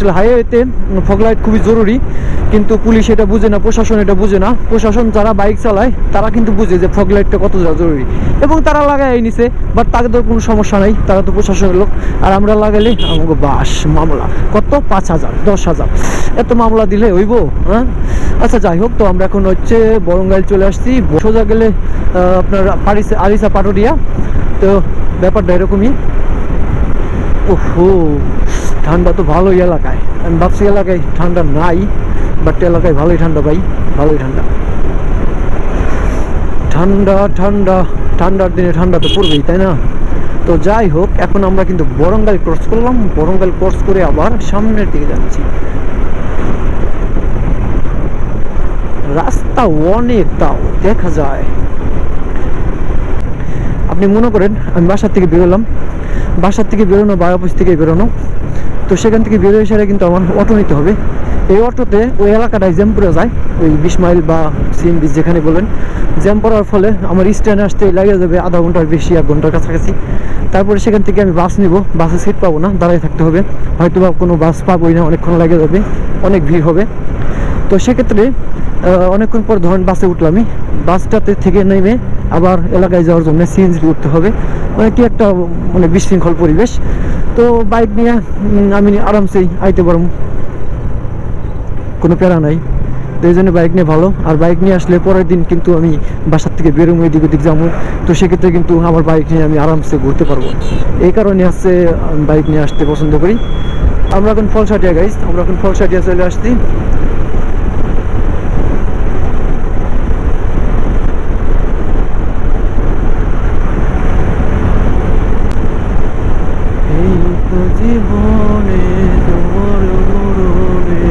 আসলে হাইওয়েতে fog light খুবই জরুরি, কিন্তু পুলিশ এটা বুঝে না, প্রশাসন এটা বুঝে না। প্রশাসন যারা বাইক চালায় তারা কিন্তু বুঝে যে ফগ লাইটটা কতটা জরুরি, এবং তারা লাগাই নিছে। বাট তাদের তো কোনো সমস্যা নাই, তারা তো প্রশাসনের লোক। আর আমরা লাগাইলে আমাকে বাস মামলা কত, 5,000 10,000 এত মামলা দিলে হইব? হ্যাঁ, আচ্ছা যাই হোক। তো আমরা এখন হচ্ছে বরঙ্গাইল চলে আসছি। সোজা গেলে আপনার আরিসা পাটুরিয়া। তো ব্যাপারটা এরকমই। ওহো, ঠান্ডা তো ভালোই এলাকায়। আমি ভাবছি এলাকায় ঠান্ডা নাই, বাট এলাকায় ভালোই ঠান্ডা ভাই, ভালোই ঠান্ডা। ঠান্ডা ঠান্ডা ঠান্ডার দিনে ঠান্ডা তো পড়বেই, তাই না? তো যাই হোক, এখন আমরা কিন্তু বরঙ্গাইল ক্রস করলাম। বরঙ্গাইল ক্রস করে আবার সামনের দিকে যাচ্ছি। রাস্তা অনেক, তাও দেখা যায়। আপনি মনে করেন আমি বাসার থেকে বেরোলাম, বাসার থেকে বেরোনো বা অফিস থেকে বেরোনো, তো সেখান থেকে বেরোয় সেটা কিন্তু আমার অটো নিতে হবে। এই অটোতে ওই এলাকাটায় জ্যাম পড়ে যায়, ওই 20 মাইল বা CMB যেখানে বলেন। জ্যাম পড়ার ফলে আমার স্ট্যান্ডে আসতে লাগে যাবে আধা ঘন্টার বেশি, 1 ঘন্টার কাছাকাছি। তারপরে সেখান থেকে আমি বাস নিব, বাসে সিট পাবো না, দাঁড়ায় থাকতে হবে। হয়তো বা কোনো বাস পাবোই না, অনেকক্ষণ লাগে যাবে, অনেক ভিড় হবে। তো সেক্ষেত্রে অনেকক্ষণ পর ধরেন বাসে উঠলামই, বাসটাতে থেকে নেমে আবার এলাকায় যাওয়ার জন্য CNG উঠতে হবে। মানে কি একটা মানে বিশৃঙ্খল পরিবেশ। তো বাইক নিয়ে আমি আরামসেই আইতে পারবো, কোনো প্যারা নাই। তো এই জন্য বাইক নিয়ে ভালো। আর বাইক নিয়ে আসলে পরের দিন কিন্তু আমি বাসার থেকে বেরোবো, এদিক ওদিক যাবো, তো সেক্ষেত্রে কিন্তু আমার বাইক নিয়ে আমি আরামসে ঘুরতে পারবো। এই কারণে হচ্ছে আমি বাইক নিয়ে আসতে পছন্দ করি। আমরা এখন ফলসাটিয়া গাইস, আমরা এখন ফলসাটিয়া চলে আসছি। জীবনে তোমার মরণে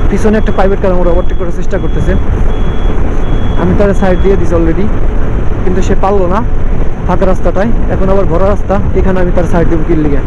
পিছনে একটা প্রাইভেট কার আমরা ওভারটেক করার চেষ্টা করতেছে। আমি তার সাইড দিয়ে দিছি অলরেডি, কিন্তু সে পারলো না ফাঁকা রাস্তাটায়। এখন আবার ভরা রাস্তা, এখানে আমি তার সাইড দেবো কি লিগে।